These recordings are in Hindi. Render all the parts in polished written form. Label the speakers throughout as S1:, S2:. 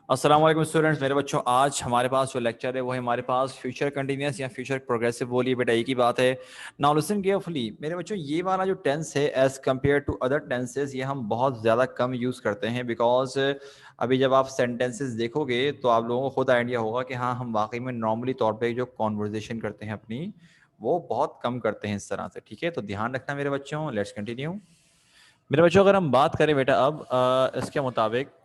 S1: अस्सलाम वालेकुम स्टूडेंट्स। मेरे बच्चों, आज हमारे पास जो लेक्चर है वो है हमारे पास फ्यूचर कंटिन्यूअस या फ्यूचर प्रोग्रेसिव। बोलिए बेटा, एक ही बात है। नाउ लिसन केयरफुली मेरे बच्चों, ये वाला जो टेंस है as compare to other tenses, ये हम बहुत ज़्यादा कम यूज़ करते हैं। बिकॉज अभी जब आप सेंटेंसेस देखोगे तो आप लोगों को खुद आइडिया होगा कि हाँ, हम वाकई में नॉर्मली तौर पर जो कॉन्वर्जेशन करते हैं अपनी, वो बहुत कम करते हैं इस तरह से। ठीक है, तो ध्यान रखना मेरे बच्चों। Let's continue. मेरे बच्चों, अगर हम बात करें बेटा अब इसके मुताबिक,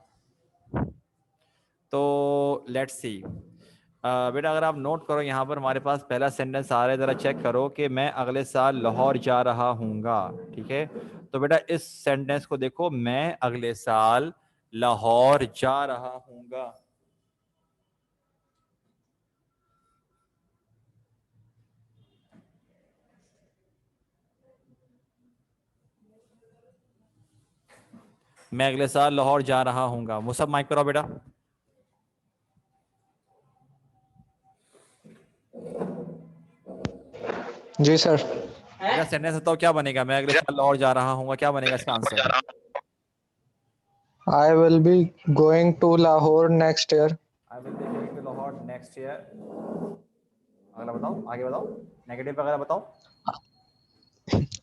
S1: तो लेट्स सी बेटा, अगर आप नोट करो यहाँ पर हमारे पास पहला सेंटेंस आ रहा है, ज़रा चेक करो कि मैं अगले साल लाहौर जा रहा हूँगा। ठीक है, तो बेटा इस सेंटेंस को देखो, मैं अगले साल लाहौर जा रहा हूँगा। मैं अगले साल लाहौर जा रहा हूँगा। मुसब माइक पर आओ बेटा।
S2: जी सर।
S1: बेटा सेंटेंस बताओ क्या बनेगा। मैं अगले साल लाहौर जा रहा हूँगा, क्या बनेगा इसका answer?
S2: I will be going to Lahore next year.
S1: I will be going to Lahore next year. अगला बताओ, आगे बताओ, नेगेटिव वगैरह बताओ।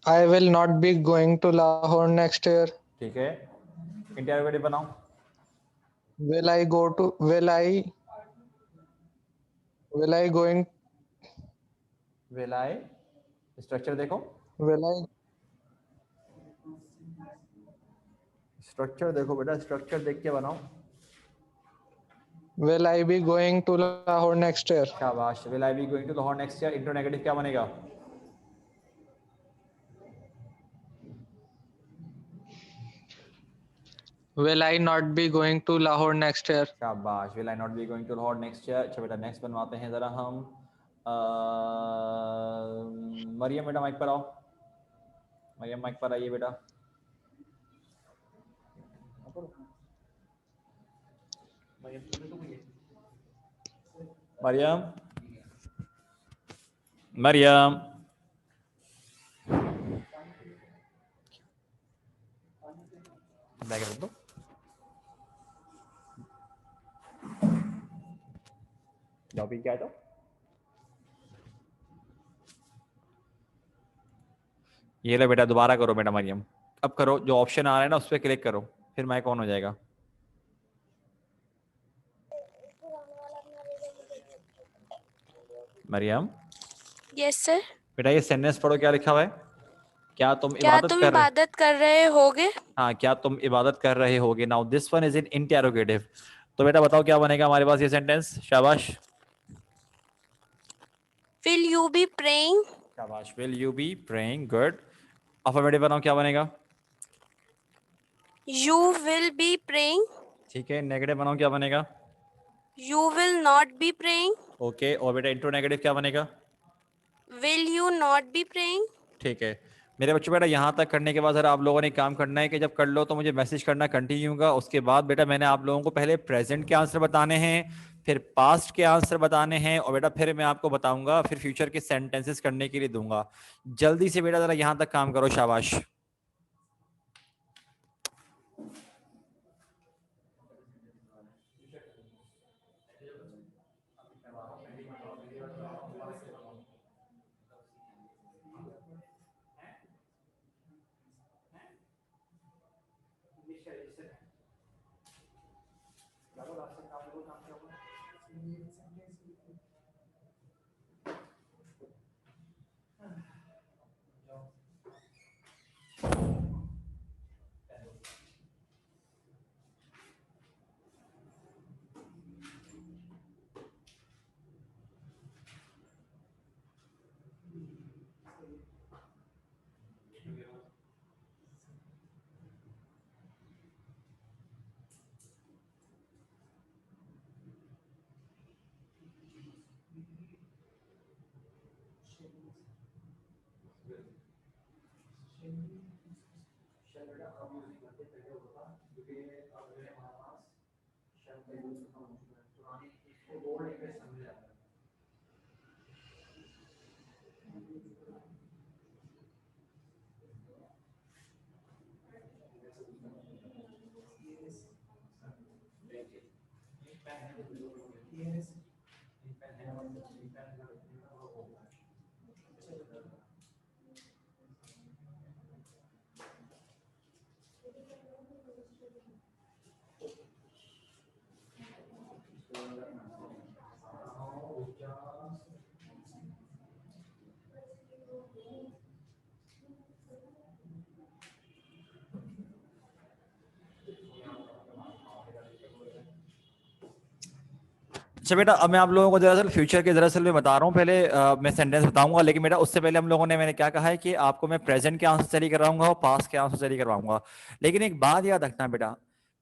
S2: I will not be going to Lahore next year.
S1: ठीक है, इंटरोगेटिव बनाओ।
S2: Will I go to will I going
S1: will I, structure देखो,
S2: विल आई
S1: स्ट्रक्चर देखो बेटा, स्ट्रक्चर देख के बनाओ।
S2: Will I be going to Lahore next year.
S1: शाबाश। Will I be going to Lahore next year. Into negative क्या बनेगा?
S2: Will I not be going to Lahore next year.
S1: शाबाश। Will I not be going to Lahore next year. अच्छा बेटा, नेक्स्ट बनवाते हैं ज़रा हम। मरियम बेटा माइक पर आओ। मरियम माइक पर आइए बेटा। मरियम, मरियम, बैग रख दो। जाओ पी के आ जाओ। ये ले बेटा, दोबारा करो बेटा मरियम। अब करो, जो ऑप्शन आ रहा है ना उस पर क्लिक करो, फिर माइक ऑन हो जाएगा। Maryam
S3: yes sir.
S1: बेटा, ये सेंटेंस पढ़ो, क्या लिखा हुआ है? क्या तुम
S3: क्या
S1: इबादत
S3: तुम
S1: कर रहे?
S3: इबादत कर रहे होगे?
S1: हाँ, क्या तुम इबादत कर रहे होगे। Now this one is in interrogative. तो बेटा बताओ क्या बनेगा हमारे पास ये सेंटेंस। शाबाश,
S3: विल यू बी प्रेइंग?
S1: शाबाश। Will you be praying, good. Affirmative बनाओ, क्या बनेगा?
S3: You will be praying?
S1: ठीक है, नेगेटिव बनाओ, क्या बनेगा?
S3: You will not be praying?
S1: Okay, और बेटा इंटू नेगेटिव क्या बनेगा?
S3: Will you not be praying?
S1: ठीक है मेरे बच्चों, बेटा यहाँ तक करने के बाद सर आप लोगों ने काम करना है कि जब कर लो तो मुझे मैसेज करना कंटिन्यू होगा। उसके बाद बेटा मैंने आप लोगों को पहले प्रेजेंट के आंसर बताने हैं, फिर पास्ट के आंसर बताने हैं, और बेटा फिर मैं आपको बताऊंगा, फिर फ्यूचर के सेंटेंसेस करने के लिए दूंगा। जल्दी से बेटा जरा यहाँ तक काम करो। शाबाश। अच्छा बेटा, अब मैं आप लोगों को दरअसल फ्यूचर के दरअसल मैं बता रहा हूँ। पहले मैं सेंटेंस बताऊंगा, लेकिन बेटा उससे पहले हम लोगों ने मैंने क्या कहा है कि आपको मैं प्रेजेंट के आंसर स्टडी करवाऊंगा और पास्ट के आंसर स्टडी करवाऊंगा। लेकिन एक बात याद रखना बेटा,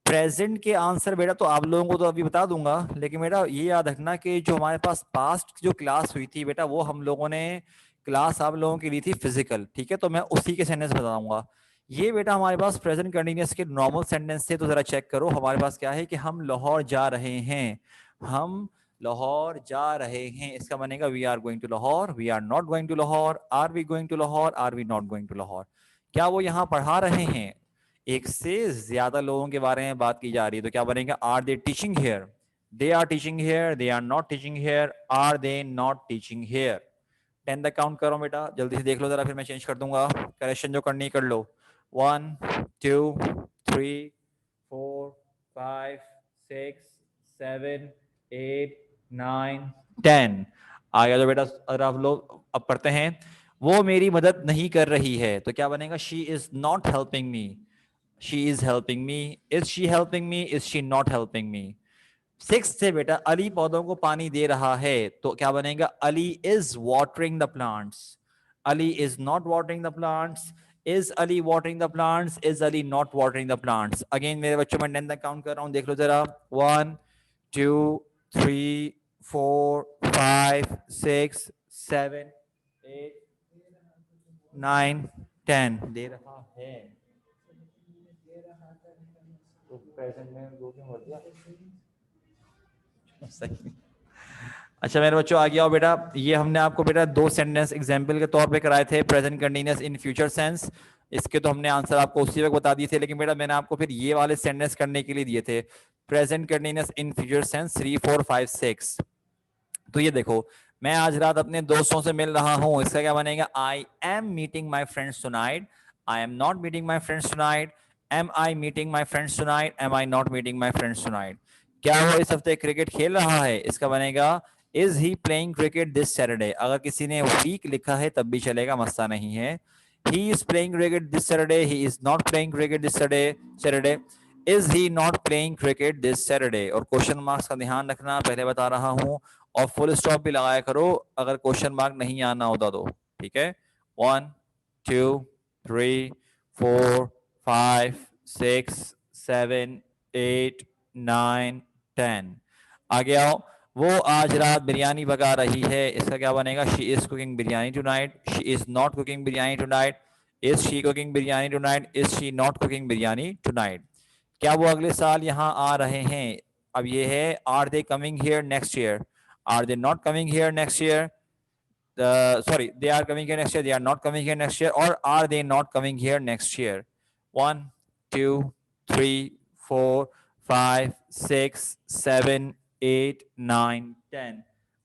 S1: प्रेजेंट के आंसर बेटा तो आप लोगों को तो अभी बता दूंगा, लेकिन बेटा ये याद रखना कि जो हमारे पास पास्ट जो क्लास हुई थी बेटा, वो हम लोगों ने क्लास आप लोगों की ली थी फिजिकल, ठीक है। तो मैं उसी के सेंटेंस बताऊंगा। ये बेटा हमारे पास प्रेजेंट कंटिन्यूअस के नॉर्मल सेंटेंस थे, तो जरा चेक करो। हमारे पास क्या है कि हम लाहौर जा रहे हैं, हम लाहौर जा रहे हैं, इसका बनेगा we are going to Lahore, we are not going to Lahore, are we going to Lahore, are we not going to Lahore. क्या वो यहाँ पढ़ा रहे हैं? एक से ज्यादा लोगों के बारे में बात की जा रही है, तो क्या बनेगा? Are they teaching here, they are teaching here, they are not teaching here, are they not teaching here. 10 तक काउंट करो बेटा, जल्दी से देख लो जरा, फिर मैं चेंज कर दूंगा। करेक्शन जो करनी कर लो। 1 2 3 4 5 6 7 8 9 10। आ गया जो बेटा। अगर आप लोग अब पढ़ते हैं, वो मेरी मदद नहीं कर रही है, तो क्या बनेगा? She is not helping me, she is helping me, is she helping me, is she not helping me. 6 से बेटा, अली पौधों को पानी दे रहा है, तो क्या बनेगा? Ali is watering the plants, Ali is not watering the plants, is Ali watering the plants, is Ali not watering the plants. Again मेरे बच्चों, मैं 10 तक काउंट कर रहा हूं, देख लो जरा। 1 2 3 4 5 6 7 8 9 10। दे रहा है तो प्रेजेंट में दो क्यों भर दिया? सही। अच्छा मेरे बच्चों, आ गया हो बेटा। ये हमने आपको बेटा दो सेंटेंस एग्जाम्पल के तौर पे कराए थे, present continuous in future sense. इसके तो हमने आंसर आपको उसी वक्त बता दिए थे, लेकिन बेटा मैंने आपको फिर ये वाले सेंटेंस करने के लिए दिए थे, present continuous in future sense 3 4 5 6। तो ये देखो, मैं आज रात अपने दोस्तों से मिल रहा हूं, इसका क्या बनेगा? I am meeting my friends tonight, I am not meeting my friends tonight, am I meeting my friends tonight, am I not meeting my friends tonight. क्या वो इस हफ्ते क्रिकेट खेल रहा है? इसका बनेगा is he playing cricket this Saturday. अगर किसी ने वीक लिखा है तब भी चलेगा, मसला नहीं है। He is playing cricket this Saturday, he is not playing cricket this Saturday, is he not playing cricket this Saturday. और क्वेश्चन मार्क्स का ध्यान रखना, पहले बता रहा हूं, और फुल स्टॉप भी लगाया करो अगर क्वेश्चन मार्क नहीं आना होता तो, ठीक है। 1 2 3 4 5 6 7 8 9 10। आगे आओ। वो आज रात बिरयानी पका रही है, इसका क्या बनेगा? She is cooking biryani tonight, she is not cooking biryani tonight, is she cooking biryani tonight, is she not cooking biryani tonight. क्या वो अगले साल यहाँ आ रहे हैं? अब ये है, are they coming here next year, are they not coming here next year? Sorry, they are coming here next year, they are not coming here next year, or are they not coming here next year? 1 2 3 4 5 6 7 8 9 10।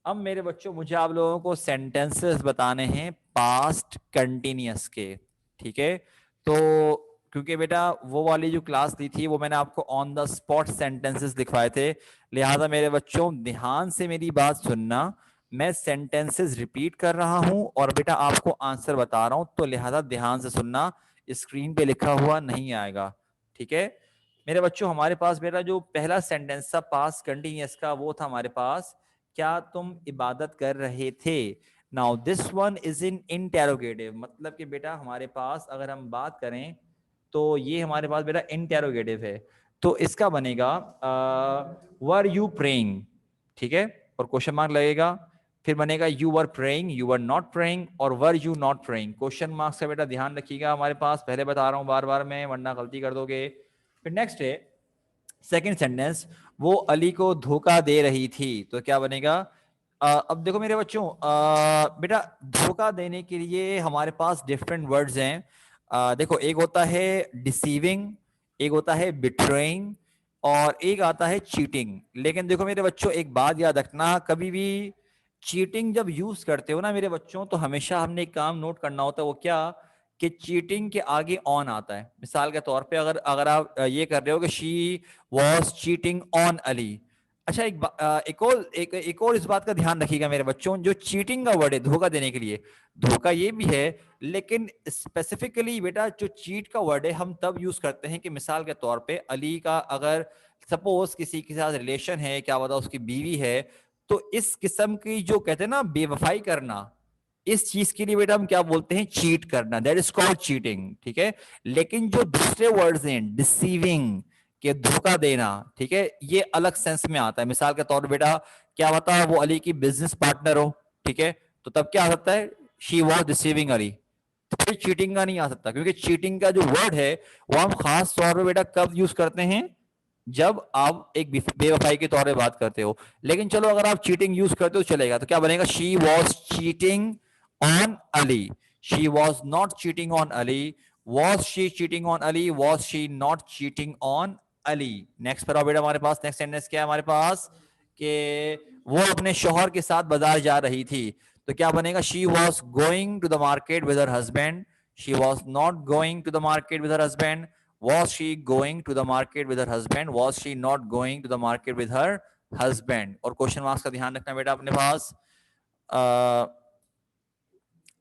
S1: अब मेरे बच्चों, मुझे आप लोगों को सेंटेंसेस बताने हैं पास्ट कंटिन्यूअस के, ठीक है। तो क्योंकि बेटा वो वाली जो क्लास ली थी वो मैंने आपको ऑन द स्पॉट सेंटेंसेस लिखवाए थे, लिहाजा मेरे बच्चों ध्यान से मेरी बात सुनना। मैं सेंटेंसेस रिपीट कर रहा हूं और बेटा आपको आंसर बता रहा हूं, तो लिहाजा ध्यान से सुनना, स्क्रीन पे लिखा हुआ नहीं आएगा, ठीक है मेरे बच्चों। हमारे पास बेटा जो पहला सेंटेंस था पास्ट कंटिन्यूअस का, वो था हमारे पास, क्या तुम इबादत कर रहे थे। Now this one is in interrogative, मतलब कि बेटा हमारे पास अगर हम बात करें तो ये हमारे पास बेटा इंटेरोगेटिव है, तो इसका बनेगा वर यू प्रेइंग, ठीक है, और क्वेश्चन मार्क लगेगा। फिर बनेगा you were praying, you were not praying, और were you not praying. Question marks का बेटा ध्यान रखिएगा हमारे पास, पहले बता रहा हूं बार बार मैं, वरना गलती कर दोगे। फिर नेक्स्ट है सेकंड सेंटेंस, वो अली को धोखा दे रही थी, तो क्या बनेगा? अब देखो मेरे बच्चों, बेटा धोखा देने के लिए हमारे पास डिफरेंट वर्ड्स हैं। देखो, एक होता है डिसीविंग, एक होता है बिट्रेइंग, और एक आता है चीटिंग। लेकिन देखो मेरे बच्चों, एक बात याद रखना, कभी भी चीटिंग जब यूज करते हो ना मेरे बच्चों, तो हमेशा हमने एक काम नोट करना होता है, वो क्या, कि चीटिंग के आगे ऑन आता है। मिसाल के तौर पे अगर अगर आप ये कर रहे हो कि she was cheating on Ali. अच्छा, एक और इस बात का ध्यान रखिएगा मेरे बच्चों, जो चीटिंग का वर्ड है धोखा देने के लिए, धोखा ये भी है, लेकिन स्पेसिफिकली बेटा जो चीट का वर्ड है हम तब यूज करते हैं कि मिसाल के तौर पे अली का अगर सपोज किसी के साथ रिलेशन है, क्या बता उसकी बीवी है, तो इस किस्म की जो कहते हैं ना बेवफाई करना, इस चीज के लिए बेटा हम क्या बोलते हैं, चीट करना, दैट इज कॉल्ड चीटिंग। ठीक है। लेकिन जो दूसरे वर्ड्स हैं, डिसीविंग, के धोखा देना, ठीक है, ये अलग सेंस में आता है। मिसाल के तौर पर बेटा क्या बता वो अली की बिजनेस पार्टनर हो, ठीक है, तो तब क्या हो सकता है, शी वॉज डिसीविंग अली। तो फिर चीटिंग का नहीं आ सकता, क्योंकि चीटिंग का जो वर्ड है वो हम खास तौर पे बेटा कब यूज करते हैं, जब आप एक बेवफाई के तौर पे बात करते हो। लेकिन चलो अगर आप चीटिंग यूज करते हो तो चलेगा, तो क्या बनेगा, she was cheating on Ali, she was not cheating on Ali, was she cheating on Ali, was she not cheating on Ali. Next पर आओ बेटा, हमारे पास नेक्स्ट सेंटेंस क्या है हमारे पास, कि वो अपने शोहर के साथ बाजार जा रही थी, तो क्या बनेगा, she was going to the market with her husband, she was not going to the market with her husband, was she going to the market with her husband, was she not going to the market with her husband। और क्वेश्चन मार्क्स का ध्यान रखना बेटा अपने पास।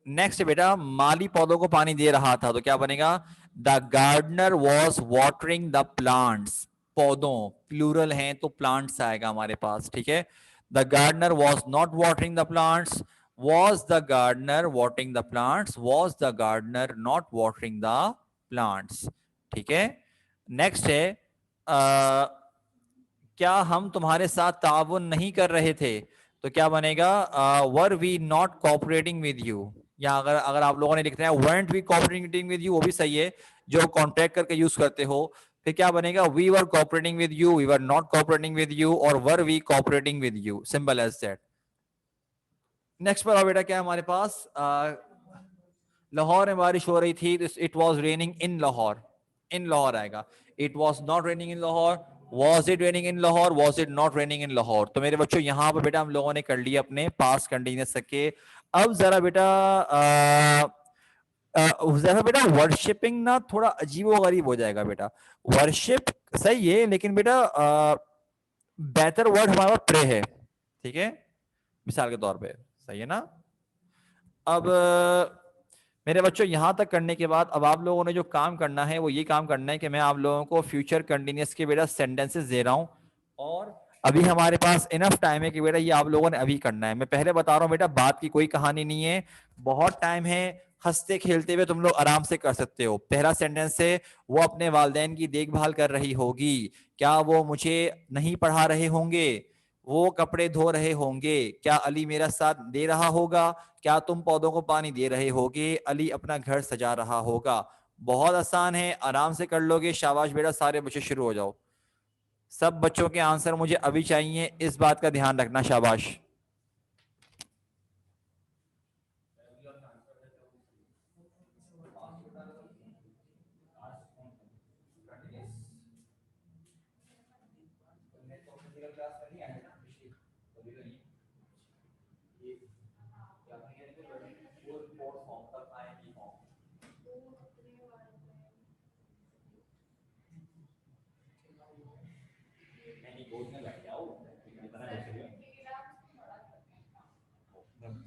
S1: नेक्स्ट बेटा, माली पौधों को पानी दे रहा था, तो क्या बनेगा, the gardener was watering the plants. पौधों प्लूरल हैं तो प्लांट्स आएगा हमारे पास, ठीक है। The gardener was not watering the plants, was the gardener watering the plants, was the gardener not watering the plants. ठीक है। नेक्स्ट है, क्या हम तुम्हारे साथ ताउन नहीं कर रहे थे, तो क्या बनेगा, were we not cooperating with you. या अगर अगर आप लोगों ने लिखना है weren't we cooperating with you, वो भी सही है, जो कॉन्ट्रैक्ट करके यूज करते हो। फिर क्या बनेगा, we were cooperating with you, we were not cooperating with you, और were we cooperating with you, simple as that. Next पर आओ बेटा, क्या है हमारे पास, लाहौर में बारिश हो रही थी, it was raining in Lahore, in Lahore आएगा। It was not raining in Lahore, was it raining in Lahore, was it not raining in Lahore. तो मेरे बच्चों यहाँ पर बेटा हम लोगों ने कर लिया अपने पास कंटिन्यूस के। अब जरा बेटा जरा बेटा वर्शिपिंग ना थोड़ा अजीबो गरीब हो जाएगा बेटा। वर्शिप सही है, लेकिन बेटा बेहतर वर्ड हमारा प्रे है, ठीक है, मिसाल के तौर पे, सही है ना। अब मेरे बच्चों यहां तक करने के बाद अब आप लोगों ने जो काम करना है वो ये काम करना है कि मैं आप लोगों को फ्यूचर कंटिन्यूअस के बेटा सेंटेंसेस दे रहा हूं, और अभी हमारे पास इनफ टाइम है कि बेटा ये आप लोगों ने अभी करना है। मैं पहले बता रहा हूं बेटा, बात की कोई कहानी नहीं है, बहुत टाइम है, हंसते खेलते हुए तुम लोग आराम से कर सकते हो। पहला सेंटेंस है, वो अपने वालिदैन की देखभाल कर रही होगी, क्या वो मुझे नहीं पढ़ा रहे होंगे, वो कपड़े धो रहे होंगे, क्या अली मेरा साथ दे रहा होगा, क्या तुम पौधों को पानी दे रहे होगे, अली अपना घर सजा रहा होगा। बहुत आसान है, आराम से कर लोगे, शाबाश बेटा। सारे बच्चे शुरू हो जाओ, सब बच्चों के आंसर मुझे अभी चाहिए, इस बात का ध्यान रखना, शाबाश।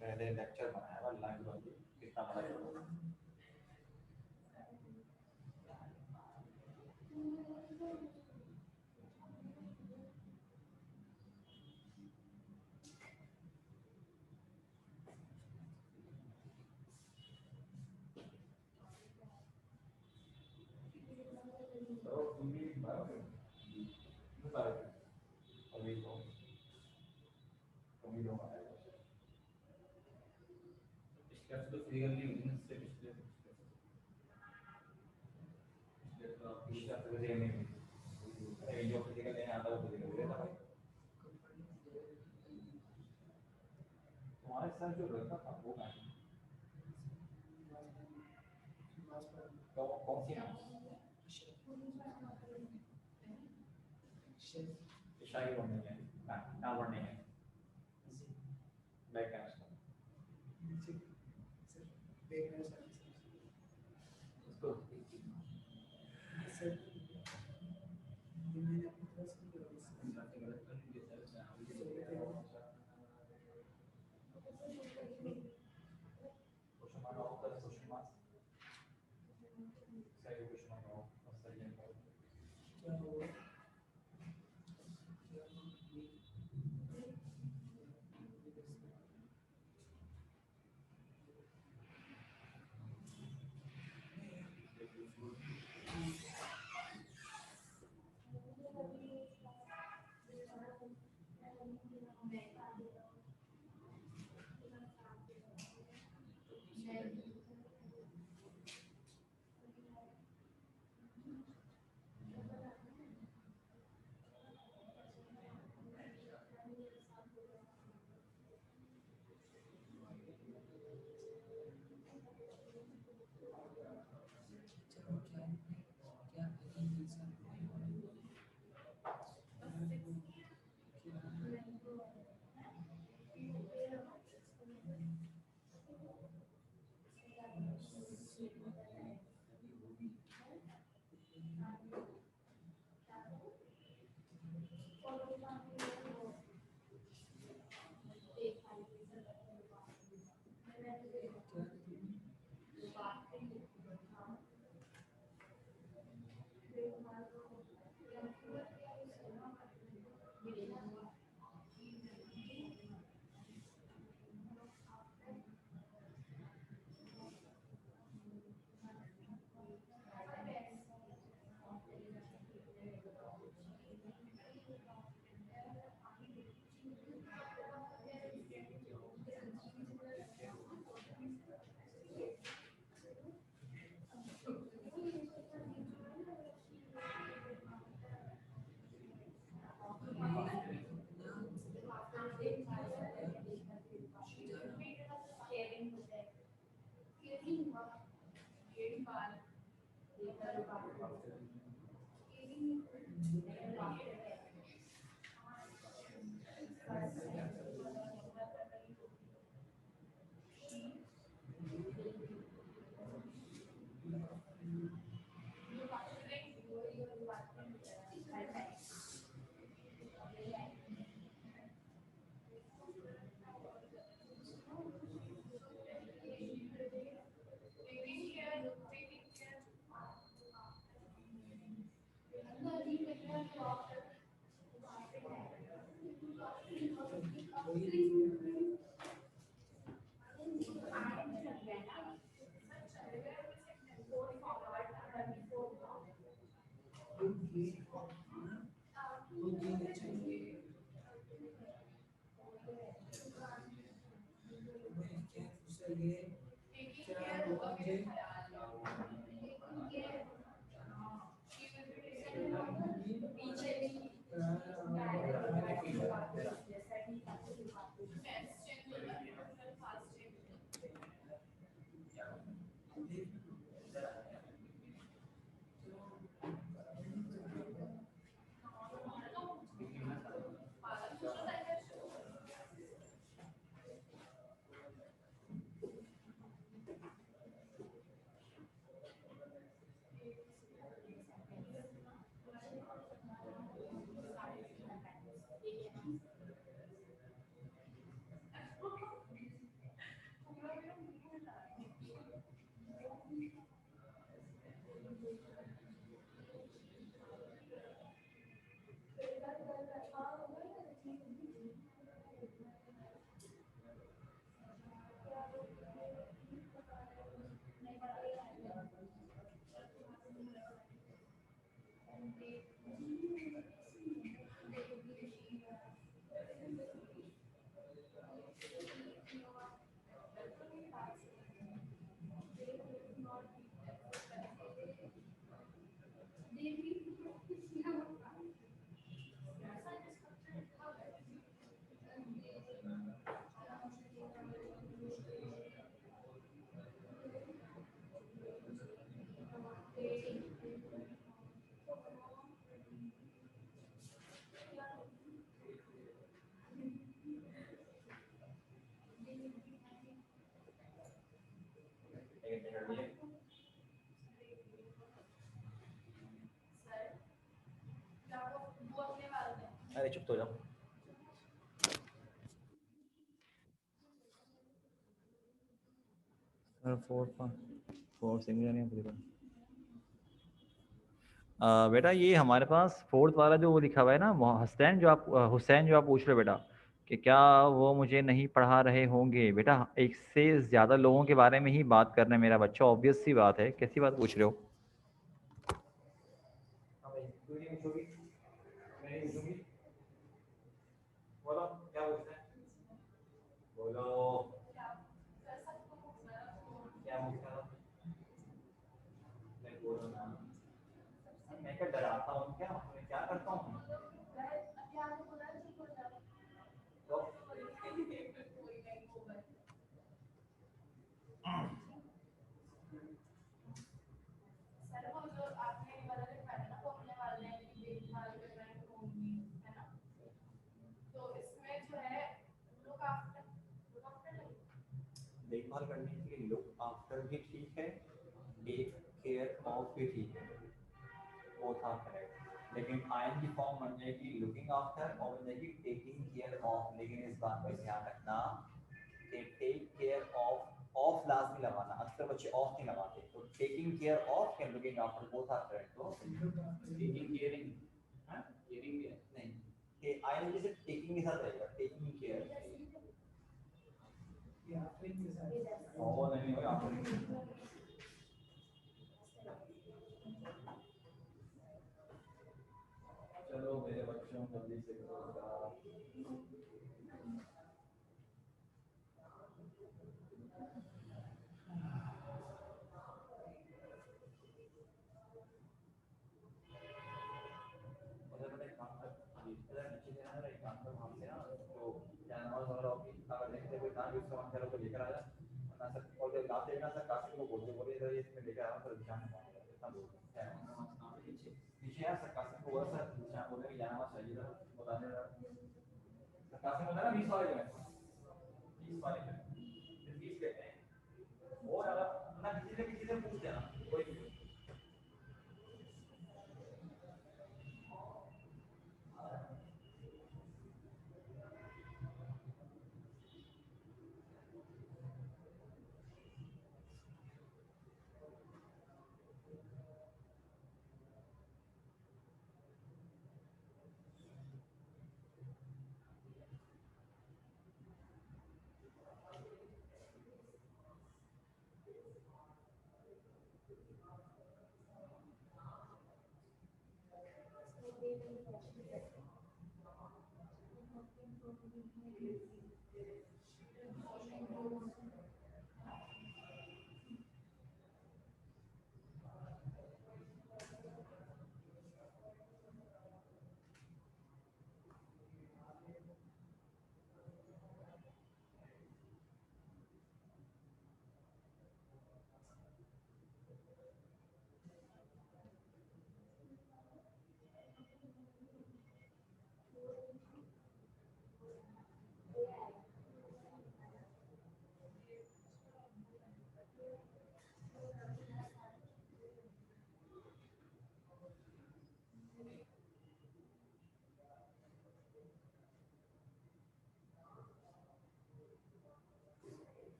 S1: पहले लेक्चर बनाया लाइव, कितना बड़ा। तुम्हारे साथ जो लड़का था वो कौन सी शाही पढ़नी है ना पढ़नी है बैक कैमरा उसको चुप तो जाओ। बेटा ये हमारे पास फोर्थ वाला जो वो लिखा हुआ है ना, हुसैन जो आप पूछ रहे हो बेटा कि क्या वो मुझे नहीं पढ़ा रहे होंगे, बेटा एक से ज़्यादा लोगों के बारे में ही बात करना है मेरा बच्चा, ऑब्वियस सी बात है, कैसी बात पूछ रहे हो। बोलो क्या पूछना है, बोलो क्या पूछना है, मैं बोलो ना, मैं क्या डराता हूँ क्या, मैं क्या करता हूँ तो देखभाल करने के लिए लुक आफ्टर भी ठीक है, टेक केयर ऑफ भी ठीक है, बोथ आर करेक्ट, लेकिन आयन की फॉर्म बन जाएगी लुकिंग आफ्टर और बन जाएगी टेकिंग केयर ऑफ। लेकिन इस बात का ध्यान रखना कि टेक केयर ऑफ लाजमी लगाना, अक्सर बच्चे ऑफ नहीं लगाते, तो टेकिंग केयर ऑफ या looking after both are correct. तो टेकिंग केयरिंग, हां केयरिंग नहीं, कि आयन जैसे टेकिंग के साथ रहेगा, टेकिंग केयर और नहीं होगा आफ्टर। चलो मेरे बच्चों जल्दी से करो। मतलब मैंने काम कर इधर नीचे से ना एक काम कर वहां से ना तो जानवर वाला ऑफिस अगर देखते कोई काम यूज करना चाहे तो लेकर आया वरना सर और जब लाते हैं ना सर काशी को बोलते बोले इधर ये इसमें लेकर आया सर ध्यान नहीं मांगेगा इतना बोलते हैं नीचे नीचे यार सर काशी को बोला सर ध्यान बोले कि जानवर चाहिए था बताने सर काशी बोला ना 20 वाले जो है 20 वाले जो 20 लेते हैं और अगर ना किसी से पूछ लेना कोई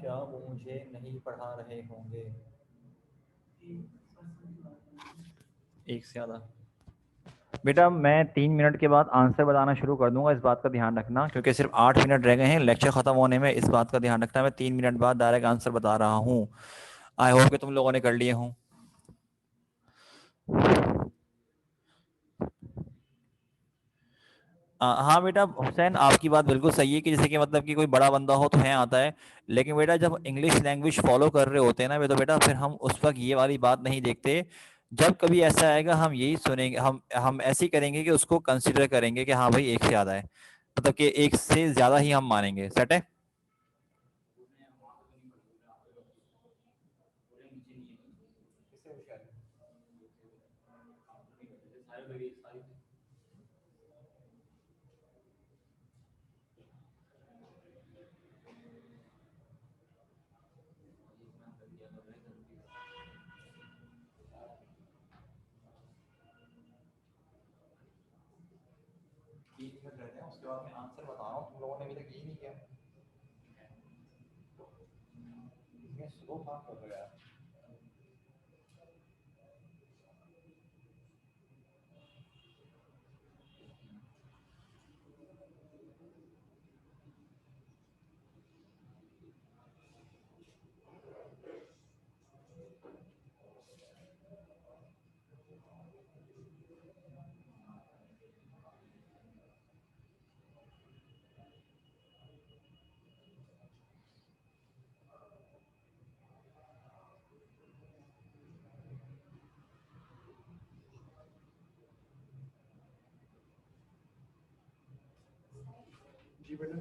S1: क्या वो मुझे नहीं पढ़ा रहे होंगे, एक से ज़्यादा। बेटा मैं 3 मिनट के बाद आंसर बताना शुरू कर दूंगा, इस बात का ध्यान रखना, क्योंकि सिर्फ 8 मिनट रह गए हैं लेक्चर ख़त्म होने में, इस बात का ध्यान रखना। मैं 3 मिनट बाद डायरेक्ट आंसर बता रहा हूँ। आई होप कि तुम लोगों ने कर लिए हों। हाँ बेटा हुसैन आपकी बात बिल्कुल सही है कि जैसे कि मतलब कि कोई बड़ा बंदा हो तो है आता है, लेकिन बेटा जब इंग्लिश लैंग्वेज फॉलो कर रहे होते हैं ना तो बेटा फिर हम उस वक्त ये वाली बात नहीं देखते। जब कभी ऐसा आएगा हम यही सुनेंगे, हम ऐसे ही करेंगे कि उसको कंसिडर करेंगे कि हाँ भाई एक से ज़्यादा है, मतलब कि एक से ज़्यादा ही हम मानेंगे। सेट है। और मैं आंसर बता रहा हूँ, तुम लोगों ने अभी तक यही नहीं किया। इसमें स्लो काम कर रहा है। जी बेटा,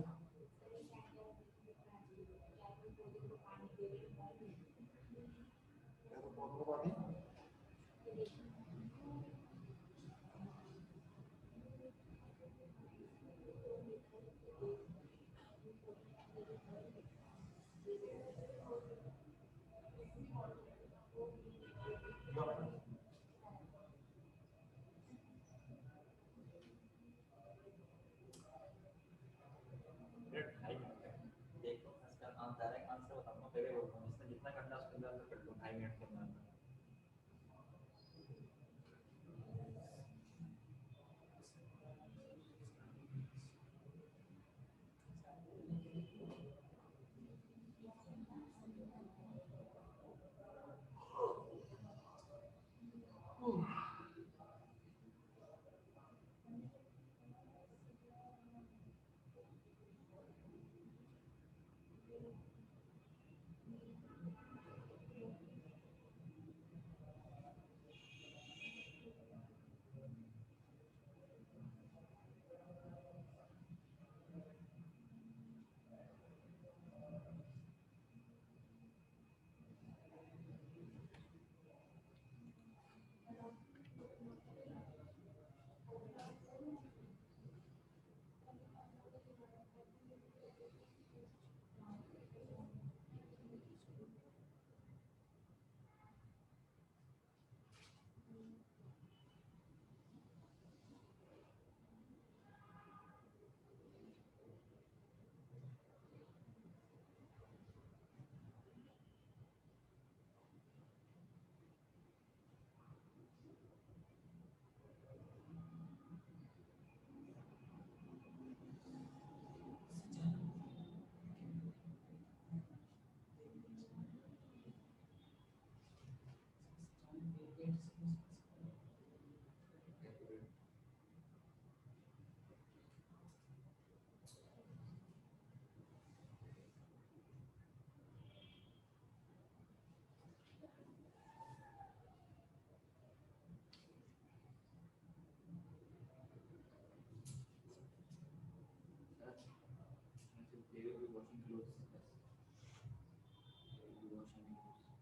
S1: आंसर बताऊंगा, पहले बोलता हूँ इसमें जितना करना है उसके अंदर कर लो 2.5 मिनट के अंदर।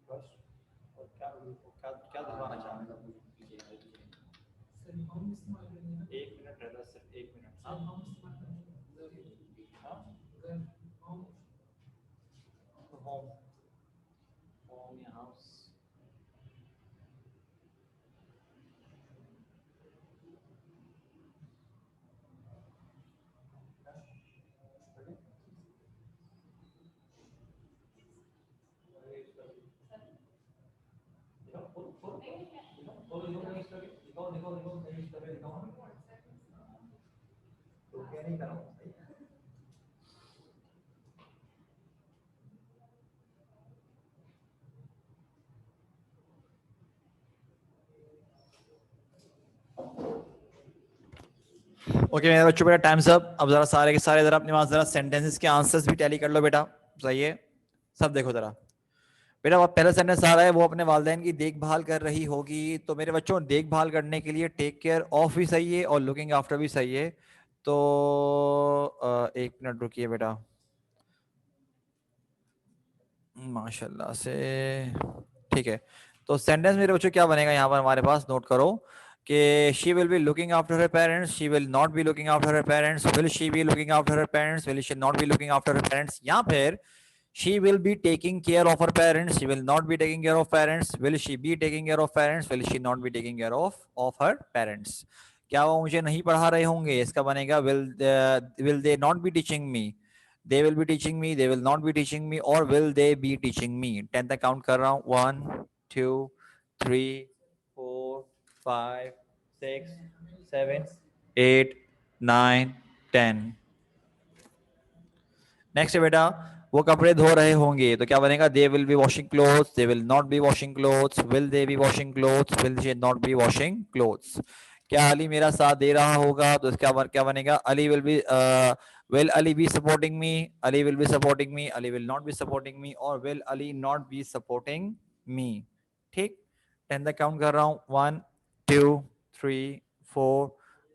S1: बस, और क्या दिलवाना चाह रहे हो? 1 मिनट रहता, सिर्फ 1 मिनट। होम होम या हाउस। नहीं कर रहा हूँ। ओके मेरे बच्चों, बेटा टाइम्स अप। अब जरा सारे के सारे जरा अपने पास जरा सेंटेंसेस के आंसर्स भी टैली कर लो बेटा। सही है, सब देखो जरा बेटा। वो पहला सेंटेंस आ रहा है, वो अपने वालिदैन की देखभाल कर रही होगी। तो मेरे बच्चों, देखभाल करने के लिए टेक केयर ऑफ भी सही है और लुकिंग आफ्टर भी सही है। तो 1 मिनट रुकिए बेटा, माशाल्लाह से। ठीक है, तो सेंटेंस मेरे बच्चों क्या बनेगा यहाँ पर हमारे पास, नोट करो कि she will be looking after her parents, she will not be looking after her parents, will she be looking after her parents, will she not be looking after her parents, या फिर she will be taking care of her parents, she will not be taking care of parents, will she be taking care of parents, will she not be taking care of her parents। क्या वो मुझे नहीं पढ़ा रहे होंगे? इसका बनेगा will they not be teaching me, they will be teaching me, they will not be teaching me, or will they be teaching me. 10 तक काउंट कर रहा हूँ, 1 2 3 4 5 6 7 8 9 10। नेक्स्ट है बेटा, वो कपड़े धो रहे होंगे, तो क्या बनेगा? They will be washing clothes, they will not B washing clothes, will they B washing clothes, will they not be washing clothes. क्या अली मेरा साथ दे रहा होगा? तो इसका क्या बनेगा? Ali will be will Ali be supporting me, Ali will be supporting me, Ali will not be supporting me, or will Ali not be supporting me। ठीक, 10 तक काउंट कर रहा हूँ, 1 2 3 4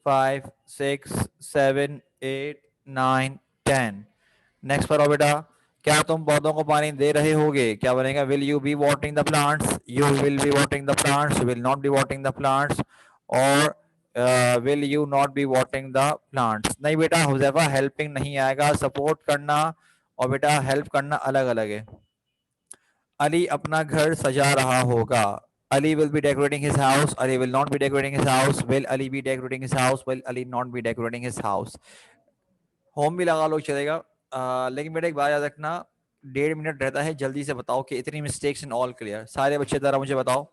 S1: 5 6 7 8 9 10। नेक्स्ट पर आओ बेटा, क्या तुम पौधों को पानी दे रहे होगे? क्या बनेगा? Will you be watering the plants, you will be watering the plants, will not be watering the plants, और will you not be watering the plants. नहीं बेटा, हुज़ैफा हेल्पिंग नहीं आएगा, सपोर्ट करना और बेटा हेल्प करना अलग अलग है। अली अपना घर सजा रहा होगा, Ali will be decorating his house, Ali will not be decorating his house, will Ali be decorating his house, will Ali not be decorating his house। Home भी लगा लो चलेगा, लेकिन बेटा एक बात याद रखना, 1.5 मिनट रहता है, जल्दी से बताओ कि इतनी मिस्टेक्स इन ऑल क्लियर। सारे बच्चे जरा मुझे बताओ,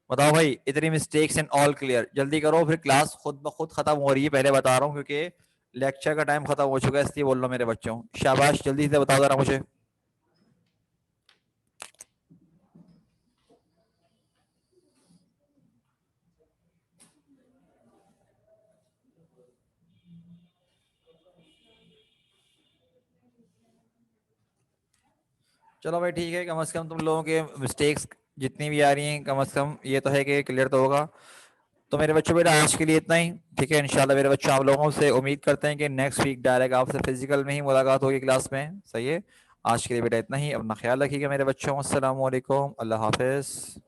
S1: बताओ भाई, इतनी मिस्टेक्स इन ऑल क्लियर, जल्दी करो, फिर क्लास खुद ब खुद खत्म हो रही है। पहले बता रहा हूँ क्योंकि लेक्चर का टाइम खत्म हो चुका है, इसलिए बोल रहा हूँ मेरे बच्चों। शाबाश, जल्दी से बताओ जरा मुझे। चलो भाई ठीक है, कम से कम तुम लोगों के मिस्टेक्स जितनी भी आ रही हैं, कम से कम ये तो है कि क्लियर तो होगा। तो मेरे बच्चों बेटा आज के लिए इतना ही, ठीक है। इंशाल्लाह मेरे बच्चों आप लोगों से उम्मीद करते हैं कि नेक्स्ट वीक डायरेक्ट आपसे फिजिकल में ही मुलाकात होगी क्लास में, सही है। आज के लिए बेटा इतना ही, अपना ख्याल रखिएगा मेरे बच्चों। अस्सलाम वालेकुम, अल्लाह हाफिज़।